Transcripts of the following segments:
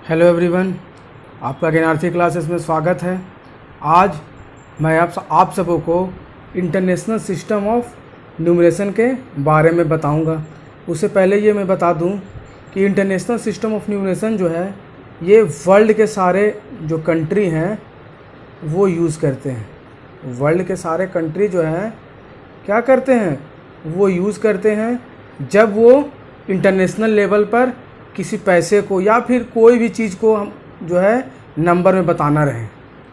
Hello everyone, आपका Gyanarthi classes में स्वागत है। आज मैं आप सबों को इंटरनेशनल सिस्टम ऑफ न्यूमरेशन के बारे में बताऊंगा। उससे पहले ये मैं बता दूं कि इंटरनेशनल सिस्टम ऑफ न्यूमरेशन जो है ये वर्ल्ड के सारे जो कंट्री हैं वो यूज़ करते हैं। वर्ल्ड के सारे कंट्री जो है क्या करते हैं, वो यूज़ करते हैं जब वो इंटरनेशनल लेवल पर किसी पैसे को या फिर कोई भी चीज़ को हम जो है नंबर में बताना रहे।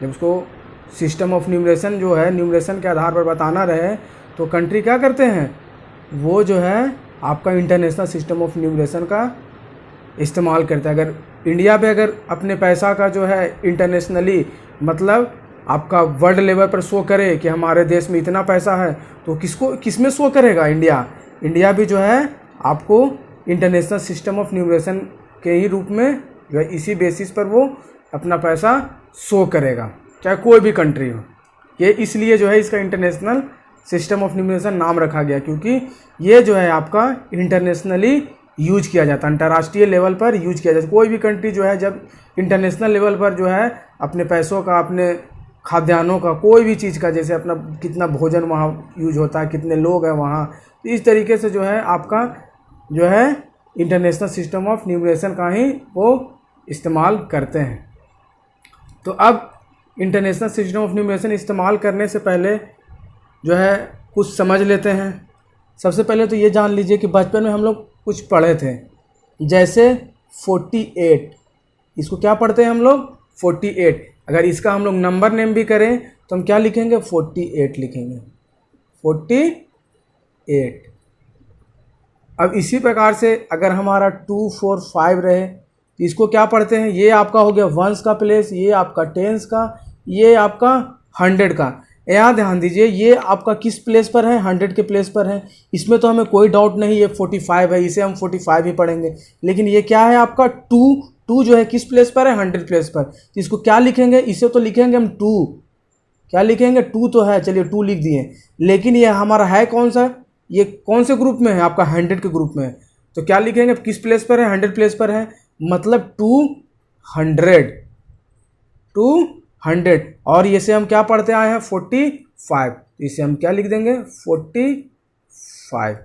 जब उसको सिस्टम ऑफ न्यूमरेशन जो है न्यूमरेशन के आधार पर बताना रहे तो कंट्री क्या करते हैं, वो जो है आपका इंटरनेशनल सिस्टम ऑफ न्यूमरेशन का इस्तेमाल करता है। अगर इंडिया पे अगर अपने पैसा का जो है इंटरनेशनली मतलब आपका वर्ल्ड लेवल पर शो करे कि हमारे देश में इतना पैसा है तो किसमें शो करेगा, इंडिया भी जो है आपको इंटरनेशनल सिस्टम ऑफ न्यूमरेशन के ही रूप में जो है इसी बेसिस पर वो अपना पैसा शो करेगा, चाहे कोई भी कंट्री हो। ये इसलिए जो है इसका इंटरनेशनल सिस्टम ऑफ न्यूमरेशन नाम रखा गया, क्योंकि ये जो है आपका इंटरनेशनली यूज किया जाता है, अंतर्राष्ट्रीय लेवल पर यूज किया जाता है। कोई भी कंट्री जो है जब इंटरनेशनल लेवल पर जो है अपने पैसों का, अपने खाद्यान्नों का, कोई भी चीज़ का, जैसे अपना कितना भोजन वहाँ यूज होता है, कितने लोग हैं वहाँ, तो इस तरीके से जो है आपका जो है इंटरनेशनल सिस्टम ऑफ न्यूमरेशन का ही वो इस्तेमाल करते हैं। तो अब इंटरनेशनल सिस्टम ऑफ न्यूमरेशन इस्तेमाल करने से पहले जो है कुछ समझ लेते हैं। सबसे पहले तो ये जान लीजिए कि बचपन में हम लोग कुछ पढ़े थे, जैसे 48, इसको क्या पढ़ते हैं हम लोग, 48। अगर इसका हम लोग नंबर नेम भी करें तो हम क्या लिखेंगे, 48 लिखेंगे, 48। अब इसी प्रकार से अगर हमारा 2, 4, 5 रहे तो इसको क्या पढ़ते हैं, ये आपका हो गया वंस का प्लेस, ये आपका टेंस का, ये आपका 100 का। यहाँ ध्यान दीजिए ये आपका किस प्लेस पर है, 100 के प्लेस पर है। इसमें तो हमें कोई डाउट नहीं, ये 45 है, इसे हम 45 ही पढ़ेंगे। लेकिन ये क्या है आपका 2 जो है किस प्लेस पर है, 100 प्लेस पर। तो इसको क्या लिखेंगे, इसे तो लिखेंगे हम 2, क्या लिखेंगे, 2 तो है, चलिए 2 लिख दिए। लेकिन ये हमारा है कौन सा, ये कौन से ग्रुप में है, आपका 100 के ग्रुप में है। तो क्या लिखेंगे, किस प्लेस पर है, 100 प्लेस पर है, मतलब 200। और ये से हम क्या पढ़ते आए हैं, 45, तो इसे हम क्या लिख देंगे, 45।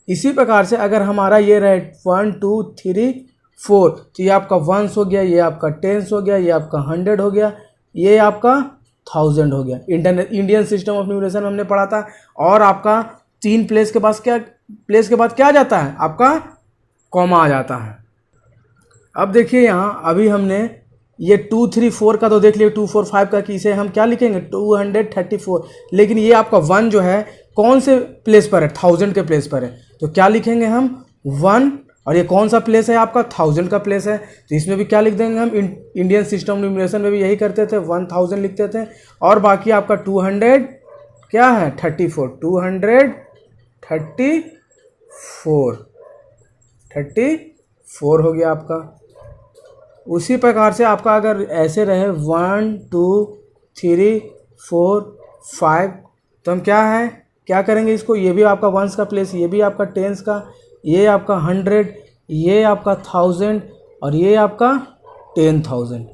इसी प्रकार से अगर हमारा ये रहे 1, 2, 3, 4, तो ये आपका वंस हो गया, ये आपका टेंस हो गया, ये आपका 100 हो गया, ये आपका 1000 हो गया। इंडियन सिस्टम ऑफ न्यूमरेशन हमने पढ़ा था। और आपका 3 प्लेस के बाद क्या आ जाता है, आपका कॉमा आ जाता है। अब देखिए यहाँ अभी हमने ये 2, 3, 4 का तो देख लिया, 2, 4, 5 का, कि इसे हम क्या लिखेंगे, 234। लेकिन ये आपका 1 जो है कौन से प्लेस पर है, 1000 के प्लेस पर है। तो क्या लिखेंगे हम 1, और ये कौन सा प्लेस है आपका, 1000 का प्लेस है। तो इसमें भी क्या लिख देंगे हम, इंडियन सिस्टम न्यूमरेशन में भी यही करते थे, 1000 लिखते थे। और बाकी आपका 200 क्या है, 34, 234 हो गया आपका। उसी प्रकार से आपका अगर ऐसे रहे 1, 2, 3, 4, 5, तो हम क्या करेंगे इसको, ये भी आपका वंस का प्लेस, ये भी आपका टेंस का, ये आपका 100, ये आपका 1000, और ये आपका 10,000।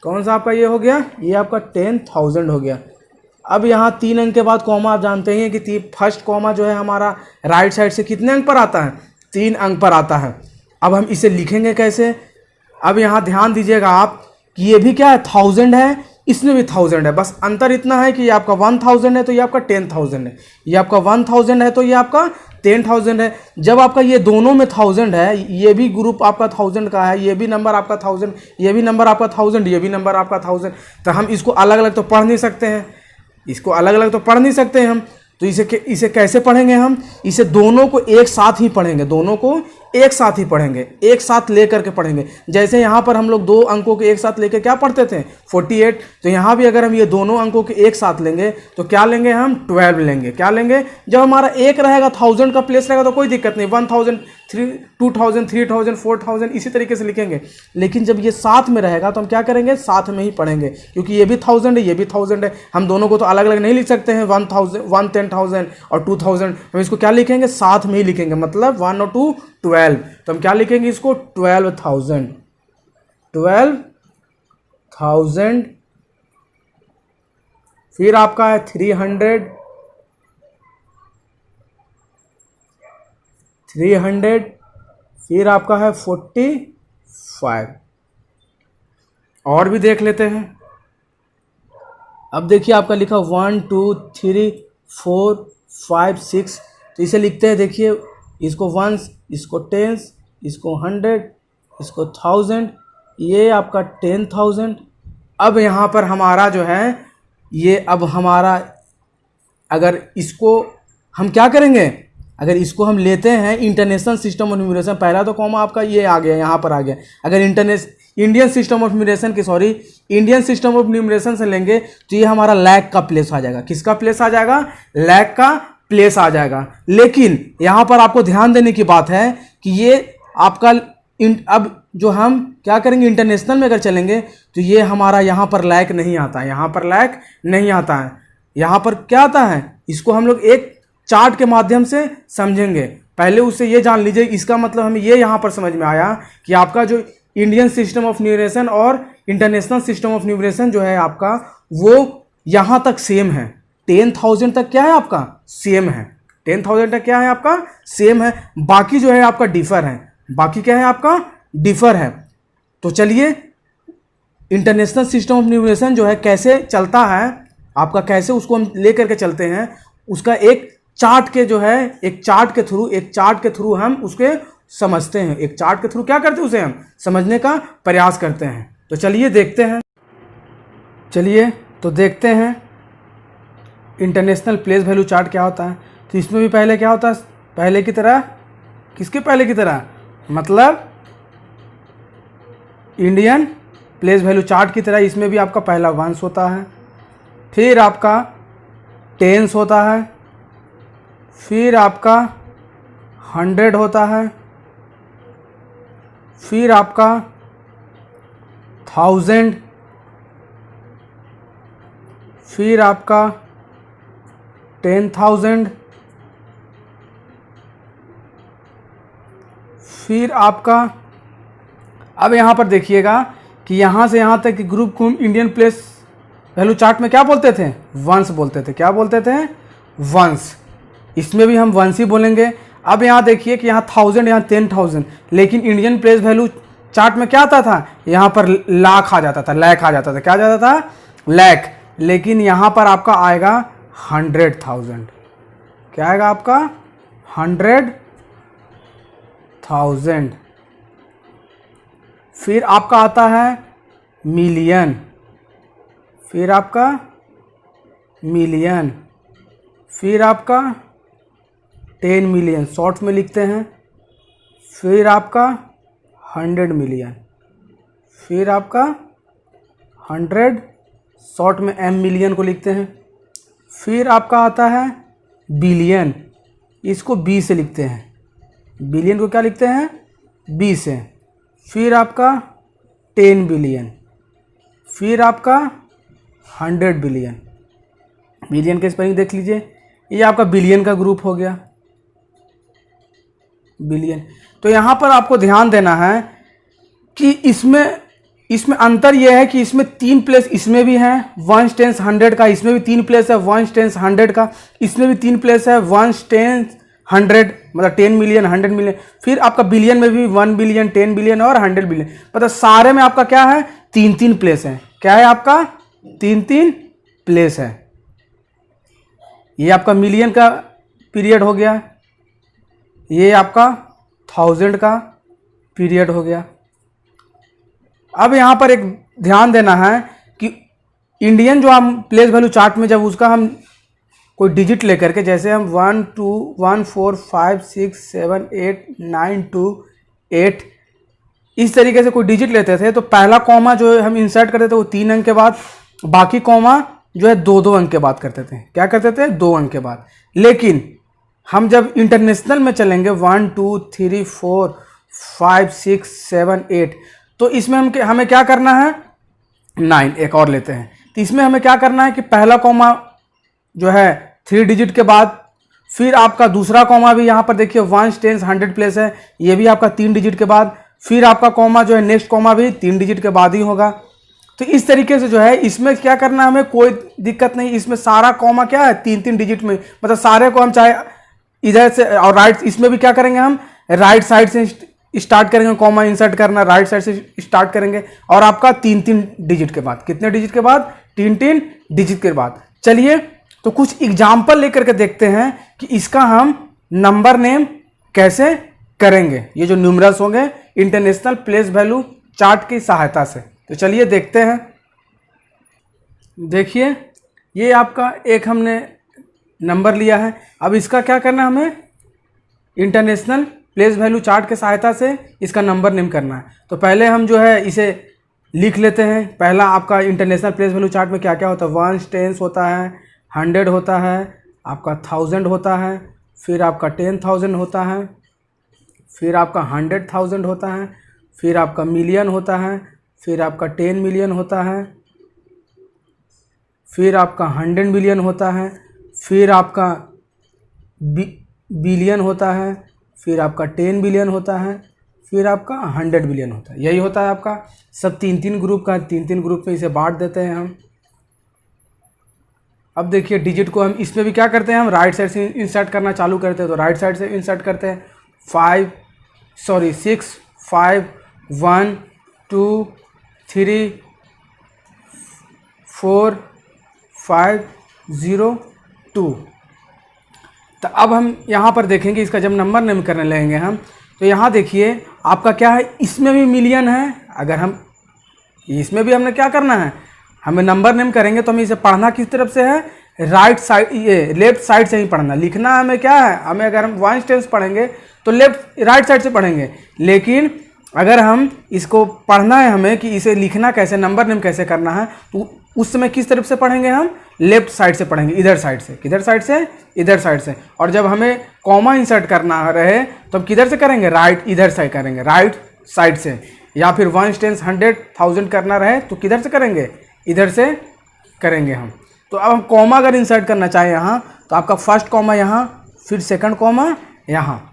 कौन सा आपका ये हो गया, ये आपका 10,000 हो गया। अब यहाँ 3 अंक के बाद कॉमा, आप जानते हैं कि फर्स्ट कॉमा जो है हमारा राइट साइड से कितने अंक पर आता है, 3 अंक पर आता है। अब हम इसे लिखेंगे कैसे, अब यहाँ ध्यान दीजिएगा आप कि ये भी क्या है, 1000 है, इसमें भी 1000 है, बस अंतर इतना है कि ये आपका 1000 है तो ये आपका 10,000 है, ये आपका 1000 है तो ये आपका 10,000 है। जब आपका ये दोनों में 1000 है, ये भी ग्रुप आपका 1000 का है, ये भी नंबर आपका 1000, ये भी नंबर आपका 1000, ये भी नंबर आपका 1000, तो हम इसको अलग अलग तो पढ़ नहीं सकते हैं, हम। तो इसे कैसे पढ़ेंगे हम, इसे दोनों को एक साथ ही पढ़ेंगे, एक साथ लेकर के पढ़ेंगे। जैसे यहाँ पर हम लोग 2 अंकों के एक साथ लेकर क्या पढ़ते थे, 48, तो यहाँ भी अगर हम ये दोनों अंकों के एक साथ लेंगे तो क्या लेंगे हम, 12 लेंगे। क्या लेंगे, जब हमारा एक रहेगा, 1000 का प्लेस रहेगा तो कोई दिक्कत नहीं, 2000, 3000, 4000 इसी तरीके से लिखेंगे। लेकिन जब ये साथ में रहेगा तो हम क्या करेंगे, साथ में ही पढ़ेंगे, क्योंकि ये भी 1000 है, ये भी 1000 है। हम दोनों को तो अलग अलग नहीं लिख सकते हैं, 1000 और 2000। हम इसको क्या लिखेंगे, साथ में ही लिखेंगे, मतलब 1 और 2 12। तो हम क्या लिखेंगे इसको, 12,000। फिर आपका है 300, फिर आपका है 45। और भी देख लेते हैं। अब देखिए आपका लिखा 1 2 3 4 5 6। तो इसे लिखते हैं, देखिए इसको 1, इसको 10, इसको 100, इसको 1000, ये आपका 10,000। अब यहाँ पर हमारा जो है ये, अब हमारा अगर इसको हम क्या करेंगे, अगर इसको हम लेते हैं इंटरनेशनल सिस्टम ऑफ न्यूमरेशन, पहला तो कॉमा आपका ये आ गया, यहाँ पर आ गया। अगर इंडियन सिस्टम ऑफ न्यूमरेशन से लेंगे तो ये हमारा लैक का प्लेस आ जाएगा। किसका प्लेस आ जाएगा, लैक का प्लेस आ जाएगा। लेकिन यहाँ पर आपको ध्यान देने की बात है कि ये आपका अब जो हम क्या करेंगे, इंटरनेशनल में अगर चलेंगे तो ये हमारा यहाँ पर लैक नहीं आता है, यहाँ पर लैक नहीं आता है। यहाँ पर क्या आता है, इसको हम लोग एक चार्ट के माध्यम से समझेंगे। पहले उससे ये जान लीजिए, इसका मतलब हमें ये यहाँ पर समझ में आया कि आपका जो इंडियन सिस्टम ऑफ न्यूमरेशन और इंटरनेशनल सिस्टम ऑफ न्यूमरेशन जो है आपका, वो यहाँ तक सेम है। 10,000 तक क्या है आपका, सेम है। 10,000 तक क्या है आपका, सेम है। बाकी जो है आपका डिफर है, बाकी क्या है आपका, डिफर है। तो चलिए इंटरनेशनल सिस्टम ऑफ न्यूमरेशन जो है कैसे चलता है आपका, कैसे उसको हम ले करके चलते हैं, उसका एक चार्ट के जो है, एक चार्ट के थ्रू हम उसके समझते हैं। एक चार्ट के थ्रू क्या करते हैं, उसे हम समझने का प्रयास करते हैं। तो चलिए देखते हैं इंटरनेशनल प्लेस वैल्यू चार्ट क्या होता है। तो इसमें भी पहले क्या होता है, पहले की तरह, किसके पहले की तरह, मतलब इंडियन प्लेस वैल्यू चार्ट की तरह इसमें भी आपका पहला 1 होता है, फिर आपका 10 होता है, फिर आपका 100 होता है, फिर आपका 1000, फिर आपका 10,000, फिर आपका, अब यहाँ पर देखिएगा कि यहाँ से यहाँ तक ग्रुप को इंडियन प्लेस वैल्यू चार्ट में क्या बोलते थे, वंस बोलते थे। क्या बोलते थे, वंस। इसमें भी हम वंस ही बोलेंगे। अब यहाँ देखिए कि यहाँ 1000, यहाँ 10,000, लेकिन इंडियन प्लेस वैल्यू चार्ट में क्या आता था, यहाँ पर लाख आ जाता था, लैक आ जाता था। क्या आ जाता था, लैक। लेकिन यहाँ पर आपका आएगा 100,000। क्या आएगा आपका, 100,000। फिर आपका आता है मिलियन, फिर आपका मिलियन, फिर आपका 10 मिलियन, शॉर्ट में लिखते हैं, फिर आपका 100 मिलियन, फिर आपका 100, शॉर्ट में m मिलियन को लिखते हैं। फिर आपका आता है बिलियन, इसको b से लिखते हैं, बिलियन को क्या लिखते हैं, b से। फिर आपका 10 बिलियन, फिर आपका 100 बिलियन। बिलियन के स्पेलिंग देख लीजिए, ये आपका बिलियन का ग्रुप हो गया, बिलियन। तो यहाँ पर आपको ध्यान देना है कि इसमें अंतर यह है कि इसमें 3 प्लेस इसमें भी हैं 1 10 100 का, इसमें भी 3 प्लेस है 1 10 100 का, इसमें भी 3 प्लेस है 1 10 100, मतलब 10 मिलियन 100 मिलियन। फिर आपका बिलियन में भी 1 बिलियन 10 बिलियन और 100 बिलियन। मतलब सारे में आपका क्या है, 3-3 प्लेस है। क्या है आपका, 3-3 प्लेस है। ये आपका मिलियन का पीरियड हो गया, ये आपका 1000 का पीरियड हो गया। अब यहाँ पर एक ध्यान देना है कि इंडियन जो हम प्लेस वैल्यू चार्ट में जब उसका हम कोई डिजिट लेकर के, जैसे हम 1 2 1 4 5 6 7 8 9 2 8 इस तरीके से कोई डिजिट लेते थे, तो पहला कॉमा जो हम इंसर्ट करते थे वो 3 अंक के बाद, बाकी कॉमा जो है 2-2 अंक के बाद करते थे। क्या करते थे, 2 अंक के बाद। लेकिन हम जब इंटरनेशनल में चलेंगे 1 2 3 4 5 6 7 8, तो इसमें हमें क्या करना है 9, एक और लेते हैं। तो इसमें हमें क्या करना है कि पहला कॉमा जो है 3 डिजिट के बाद, फिर आपका दूसरा कॉमा भी यहाँ पर देखिए 1 10 100 प्लेस है, ये भी आपका 3 डिजिट के बाद, फिर आपका कॉमा जो है नेक्स्ट कॉमा भी 3 डिजिट के बाद ही होगा। तो इस तरीके से जो है इसमें क्या करना है, हमें कोई दिक्कत नहीं, इसमें सारा कॉमा क्या है 3 डिजिट में, मतलब सारे को हम चाहे इधर से और राइट, इसमें भी क्या करेंगे हम राइट साइड से स्टार्ट करेंगे, कॉमा इंसर्ट करना राइट साइड से स्टार्ट करेंगे, और आपका 3 डिजिट के बाद, कितने डिजिट के बाद 3 डिजिट के बाद। चलिए तो कुछ एग्जाम्पल लेकर के देखते हैं कि इसका हम नंबर नेम कैसे करेंगे, ये जो न्यूमरल्स होंगे इंटरनेशनल प्लेस वैल्यू चार्ट की सहायता से। तो चलिए देखते हैं। देखिए ये आपका एक हमने नंबर लिया है, अब इसका क्या करना है, हमें इंटरनेशनल प्लेस वैल्यू चार्ट के सहायता से इसका नंबर नेम करना है। तो पहले हम जो है इसे लिख लेते हैं। पहला आपका इंटरनेशनल प्लेस वैल्यू चार्ट में क्या क्या होता है, 1 10 होता है, 100 होता है, आपका 1000 होता है, फिर आपका 10,000 होता है, फिर आपका 100,000 होता है, फिर आपका मिलियन होता है, फिर आपका 10 मिलियन होता है, फिर आपका 100 मिलियन होता है, फिर आपका बिलियन होता है, फिर आपका 10 बिलियन होता है, फिर आपका 100 बिलियन होता है। यही होता है आपका सब 3 ग्रुप का, 3 ग्रुप में इसे बांट देते हैं हम। अब देखिए डिजिट को हम इसमें भी क्या करते हैं, हम राइट साइड से इंसर्ट करना चालू करते हैं। तो राइट साइड से इंसर्ट करते हैं 6 5 1 2 3 4 5 0 2। तो अब हम यहाँ पर देखेंगे इसका जब नंबर नेम करने लगेंगे हम, तो यहाँ देखिए आपका क्या है, इसमें भी मिलियन है। अगर हम इसमें भी हमने क्या करना है, हमें नंबर नेम करेंगे तो हमें इसे पढ़ना किस तरफ से है, राइट साइड, ये लेफ्ट साइड से ही पढ़ना। लिखना हमें क्या है, हमें अगर हम 1 10 पढ़ेंगे तो राइट साइड से पढ़ेंगे, लेकिन अगर हम इसको पढ़ना है हमें कि इसे लिखना कैसे, नंबर नेम कैसे करना है, तो उस समय किस तरफ से पढ़ेंगे, हम लेफ्ट साइड से पढ़ेंगे, इधर साइड से। किधर साइड से, इधर साइड से। और जब हमें कॉमा इंसर्ट करना रहे तो हम किधर से करेंगे, राइट, इधर से करेंगे, राइट साइड से। या फिर 1 10 100 1000 करना रहे तो किधर से करेंगे, इधर से करेंगे हम। तो अब हम कॉमा अगर इंसर्ट करना चाहें यहाँ, तो आपका फर्स्ट कॉमा यहाँ, फिर सेकंड कॉमा यहाँ।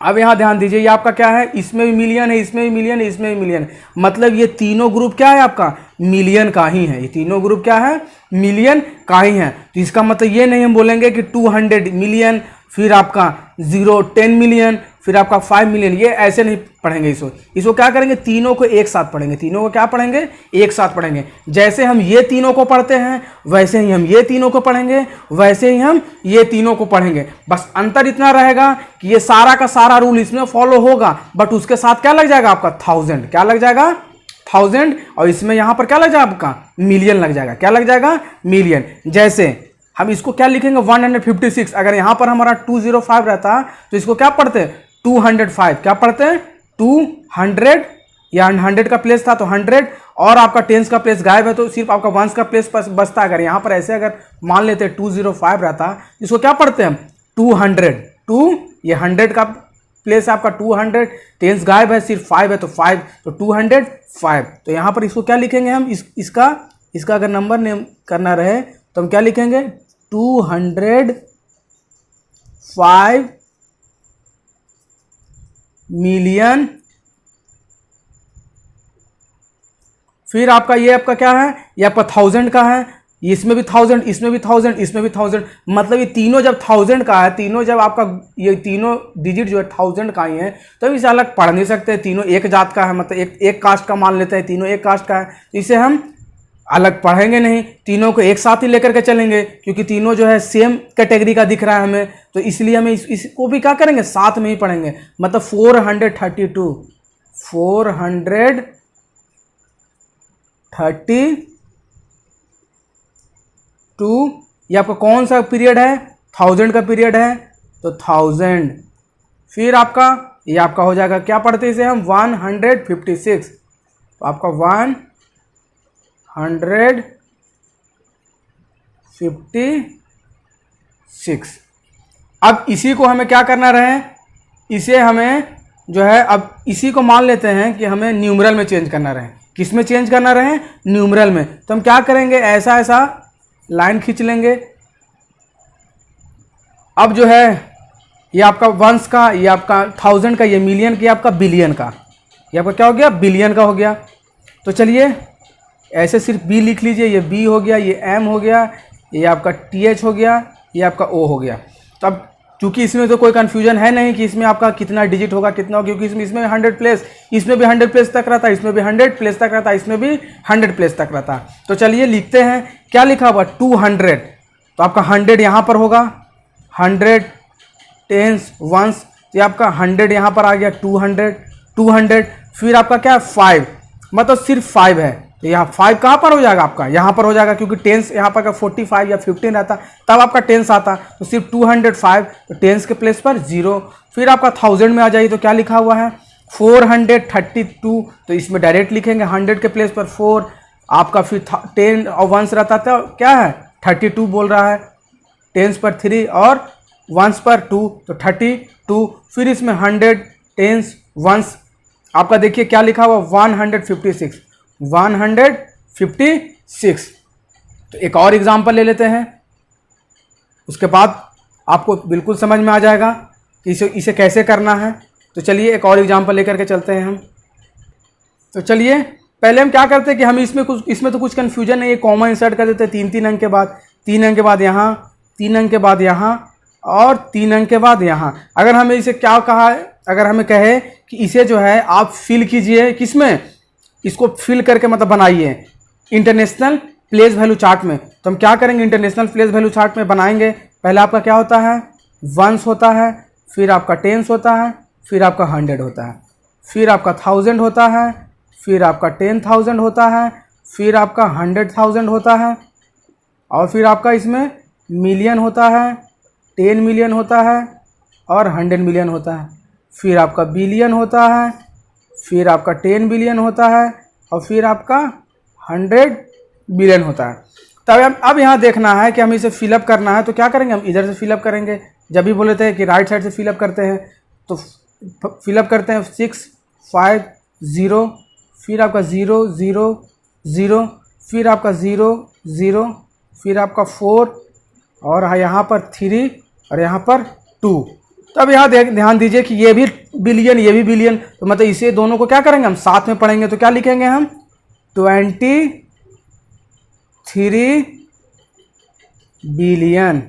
अब यहाँ ध्यान दीजिए, ये आपका क्या है, इसमें भी मिलियन है, इसमें भी मिलियन है, इसमें भी मिलियन है, मतलब ये तीनों ग्रुप क्या है आपका, मिलियन का ही है। ये तीनों ग्रुप क्या है, मिलियन का ही है। तो इसका मतलब ये नहीं हम बोलेंगे कि 200 मिलियन, फिर आपका 10 मिलियन, फिर आपका 5 मिलियन, ये ऐसे नहीं पढ़ेंगे। इसको क्या करेंगे, तीनों को एक साथ पढ़ेंगे। तीनों को क्या पढ़ेंगे, एक साथ पढ़ेंगे। जैसे हम ये तीनों को पढ़ते हैं वैसे ही हम ये तीनों को पढ़ेंगे, वैसे ही हम ये तीनों को पढ़ेंगे। बस अंतर इतना रहेगा कि ये सारा का सारा रूल इसमें फॉलो होगा, बट उसके साथ क्या लग जाएगा आपका 1000, क्या लग जाएगा 1000, और इसमें यहां पर क्या लग जाएगा आपका मिलियन लग जाएगा। क्या लग जाएगा, मिलियन। जैसे हम इसको क्या लिखेंगे 156, अगर यहां पर हमारा 205 रहता तो इसको क्या पढ़ते 205, क्या पढ़ते हैं 200, या 100 का प्लेस था तो 100, और आपका टेंस का प्लेस गायब है तो सिर्फ आपका वंस का प्लेस बचता। अगर यहाँ पर ऐसे अगर मान लेते 205 रहता, इसको क्या पढ़ते हैं 200, ये 100 का प्लेस है आपका 200, टेंस गायब है, सिर्फ 5 है तो 5, तो 205। तो यहाँ पर इसको क्या लिखेंगे हम, इसका अगर नंबर नेम करना रहे तो हम क्या लिखेंगे 205 मिलियन। फिर आपका ये आपका क्या है, ये आपका 1000 का है, इसमें भी 1000, इसमें भी 1000, इसमें भी 1000, मतलब ये तीनों जब 1000 का है, तीनों जब आपका ये तीनों डिजिट जो है 1000 का ही है, तो इसे अलग पढ़ नहीं सकते। तीनों एक जात का है, मतलब एक कास्ट का मान लेते हैं, तीनों एक कास्ट का है, तो इसे हम अलग पढ़ेंगे नहीं, तीनों को एक साथ ही लेकर के चलेंगे, क्योंकि तीनों जो है सेम कैटेगरी का दिख रहा है हमें, तो इसलिए हमें इसको भी क्या करेंगे, साथ में ही पढ़ेंगे। मतलब 432, ये आपका कौन सा पीरियड है, 1000 का पीरियड है, तो 1000। फिर आपका ये आपका हो जाएगा, क्या पढ़ते इसे हम 156, तो आपका 156। अब इसी को हमें क्या करना रहे, इसे हमें जो है अब इसी को मान लेते हैं कि हमें न्यूमरल में चेंज करना रहे। किस में चेंज करना रहे, न्यूमरल में। तो हम क्या करेंगे, ऐसा ऐसा लाइन खींच लेंगे। अब जो है ये आपका वंस का, ये आपका थाउजेंड का, ये मिलियन का, ये आपका बिलियन का, ये आपका क्या हो गया, बिलियन का हो गया। तो चलिए ऐसे सिर्फ बी लिख लीजिए, ये बी हो गया, ये एम हो गया, ये आपका टी एच हो गया, ये आपका ओ हो गया। तो अब चूंकि इसमें तो कोई कन्फ्यूजन है नहीं कि इसमें आपका कितना डिजिट होगा, कितना होगा, क्योंकि इसमें 100 प्लेस, इसमें भी 100 प्लेस तक रहता, इसमें भी 100 प्लेस तक रहता, इसमें भी 100 प्लेस तक रहता। तो चलिए लिखते हैं, क्या लिखा हुआ, 200। तो आपका 100 यहाँ पर होगा, 100 टेंस वंस, ये आपका 100 यहाँ पर आ गया, 200, फिर आपका क्या है 5, मतलब सिर्फ 5 है। तो यहाँ 5 कहाँ पर हो जाएगा आपका, यहाँ पर हो जाएगा, क्योंकि टेंस यहाँ पर 45 या 15 रहता तब आपका टेंस आता। तो सिर्फ 205, तो टेंस के प्लेस पर 0। फिर आपका 1000 में आ जाइए, तो क्या लिखा हुआ है 432। तो इसमें डायरेक्ट लिखेंगे 100 के प्लेस पर 4, आपका फिर 10 और 1 रहता था, क्या है 32 बोल रहा है, टेंस पर 3 और 1 पर 2, तो 32। फिर इसमें 100 टेंस 1 आपका देखिए क्या लिखा हुआ 156। तो एक और एग्जांपल ले लेते हैं, उसके बाद आपको बिल्कुल समझ में आ जाएगा कि इसे कैसे करना है। तो चलिए एक और एग्जांपल लेकर के चलते हैं हम। तो चलिए पहले हम क्या करते हैं कि हम इसमें तो कुछ कन्फ्यूजन नहीं है, कॉमा इंसर्ट कर देते हैं 3 अंक के बाद, 3 अंक के बाद यहाँ, 3 अंक के बाद यहाँ और 3 अंक के बाद यहाँ। अगर हमें इसे क्या कहा है, अगर हमें कहे कि इसे जो है आप फिल कीजिए, किसमें, इसको फिल करके मतलब बनाइए इंटरनेशनल प्लेस वैल्यू चार्ट में। तो हम क्या करेंगे, इंटरनेशनल प्लेस वैल्यू चार्ट में बनाएंगे। पहले आपका क्या होता है, वंस होता है, फिर आपका टेंस होता है, फिर आपका 100 होता है, फिर आपका 1000 होता है, फिर आपका 10,000 होता है, फिर आपका 100,000 होता है, और फिर आपका इसमें मिलियन होता है, 10 मिलियन होता है और 100 मिलियन होता है, फिर आपका बिलियन होता है, फिर आपका 10 बिलियन होता है और फिर आपका 100 बिलियन होता है। तब अब यहाँ देखना है कि हमें इसे फिलअप करना है। तो क्या करेंगे, हम इधर से फिलअप करेंगे। जब भी बोले थे कि राइट साइड से फिलअप करते हैं, तो फिलअप करते हैं 6 5 0, फिर आपका 0 0 0, फिर आपका 0 0, फिर आपका 4 और यहाँ पर 3 और यहाँ पर 2। तो अब यहाँ ध्यान दीजिए कि ये भी बिलियन, ये भी बिलियन, तो मतलब इसे दोनों को क्या करेंगे, हम साथ में पढ़ेंगे। तो क्या लिखेंगे हम 23 बिलियन।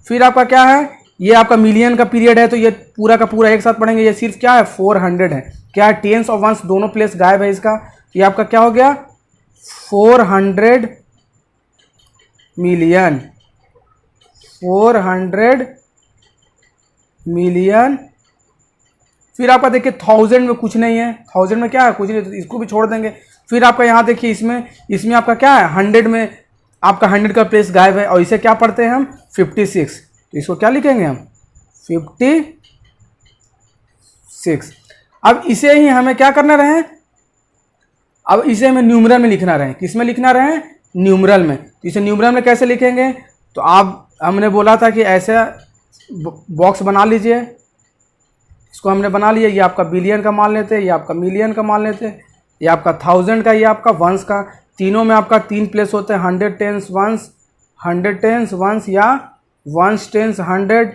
फिर आपका क्या है, ये आपका मिलियन का पीरियड है, तो ये पूरा का पूरा एक साथ पढ़ेंगे। ये सिर्फ क्या है 400 है, क्या है टेंस और वंस दोनों प्लेस गायब है इसका। ये आपका क्या हो गया 400 मिलियन, 400 मिलियन। फिर आपका देखिए 1000 में कुछ नहीं है, 1000 में क्या है कुछ नहीं, तो इसको भी छोड़ देंगे। फिर आपका यहाँ देखिए इसमें आपका क्या है 100 में आपका 100 का प्लेस गायब है, और इसे क्या पढ़ते हैं हम 56। तो इसको क्या लिखेंगे हम 56। अब इसे ही हमें क्या करना रहे, अब इसे हमें न्यूमरल में लिखना रहे। किस में लिखना रहे, न्यूमरल में। तो इसे न्यूमरल में कैसे लिखेंगे, तो आप हमने बोला था कि ऐसा बॉक्स बना लीजिए, इसको हमने बना लिया। ये आपका बिलियन का मान लेते हैं, ये आपका मिलियन का मान लेते हैं, ये आपका 1000 का, ये आपका वंस का। तीनों में आपका 3 प्लेस होते हैं, 100 टेंस वंस, 100 टेंस वंस या वंस टेंस 100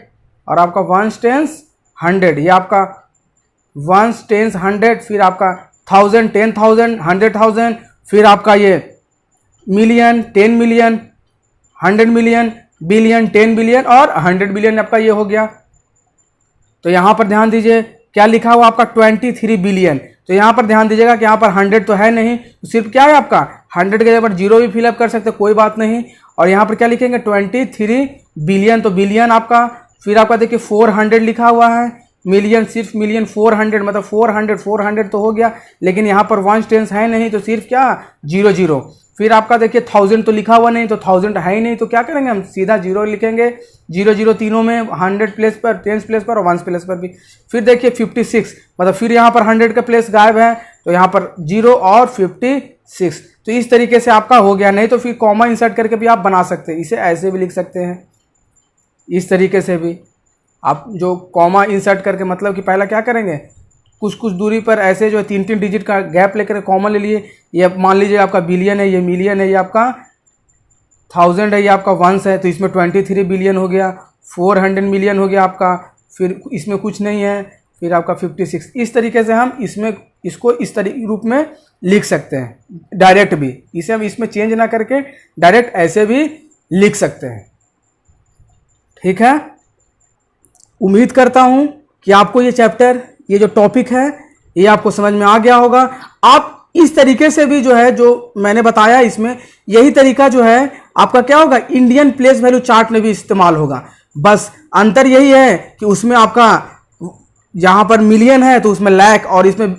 और आपका वंस टेंस 100। ये आपका वंस टेंस 100, फिर आपका 1000 10,000 100,000, फिर आपका ये million 10 million 100 million, billion 10 billion और 100 बिलियन आपका ये हो गया। तो यहाँ पर ध्यान दीजिए क्या लिखा हुआ आपका 23 बिलियन। तो यहाँ पर ध्यान दीजिएगा कि यहाँ पर 100 तो है नहीं, तो सिर्फ क्या है आपका 100 के जगह पर 0 भी फिलअप कर सकते, कोई बात नहीं। और यहाँ पर क्या लिखेंगे 23 बिलियन, तो बिलियन आपका, फिर आपका देखिए 400 लिखा हुआ है, मिलियन सिर्फ मिलियन 400, मतलब 400 तो हो गया, लेकिन यहाँ पर वंस टेंस है नहीं, तो सिर्फ क्या 0 0। फिर आपका देखिए 1000 तो लिखा हुआ नहीं, तो 1000 है ही नहीं, तो क्या करेंगे हम सीधा 0 लिखेंगे। 0 0 तीनों में 100 प्लेस पर, 10 प्लेस पर और 1 प्लेस पर भी। फिर देखिए 56, मतलब फिर यहाँ पर 100 का प्लेस गायब है, तो यहाँ पर 0 और 56। तो इस तरीके से आपका हो गया। नहीं तो फिर कॉमा इंसर्ट करके भी आप बना सकते हैं, इसे ऐसे भी लिख सकते हैं। इस तरीके से भी आप जो कॉमा इंसर्ट करके, मतलब कि पहला क्या करेंगे, कुछ कुछ दूरी पर ऐसे जो 3-3 डिजिट का गैप लेकर कॉमा ले लिए। ये मान लीजिए आपका बिलियन है, ये मिलियन है, ये आपका 1000 है, ये आपका वंस है, तो इसमें 23 बिलियन हो गया, 400 मिलियन हो गया आपका, फिर इसमें कुछ नहीं है, फिर आपका 56। इस तरीके से हम इसको इस तरीके रूप में लिख सकते हैं, डायरेक्ट भी। इसे हम इसमें चेंज ना करके डायरेक्ट ऐसे भी लिख सकते हैं। ठीक है, उम्मीद करता हूं कि आपको ये चैप्टर, ये जो टॉपिक है, ये आपको समझ में आ गया होगा। आप इस तरीके से भी जो है, जो मैंने बताया इसमें, यही तरीका जो है आपका क्या होगा, इंडियन प्लेस वैल्यू चार्ट में भी इस्तेमाल होगा। बस अंतर यही है कि उसमें आपका जहां पर मिलियन है तो उसमें लाख, और इसमें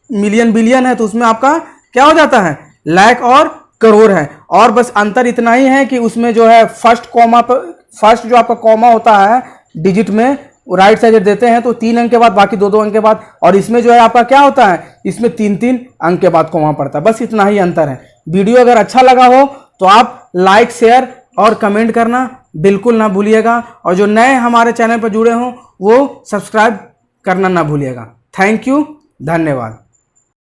मिलियन बिलियन है तो उसमें आपका क्या हो जाता है, लाख और करोड़ है। और बस अंतर इतना ही है कि उसमें जो है फर्स्ट कॉमा पर, फर्स्ट जो आपका कॉमा होता है डिजिट में, राइट साइड देते हैं तो 3 अंक के बाद, बाकी 2-2 अंक के बाद, और इसमें जो है आपका क्या होता है, इसमें 3-3 अंक के बाद कॉमा पड़ता है। बस इतना ही अंतर है। वीडियो अगर अच्छा लगा हो तो आप लाइक, शेयर और कमेंट करना बिल्कुल ना भूलिएगा, और जो नए हमारे चैनल पर जुड़े हों वो सब्सक्राइब करना ना भूलिएगा। थैंक यू, धन्यवाद।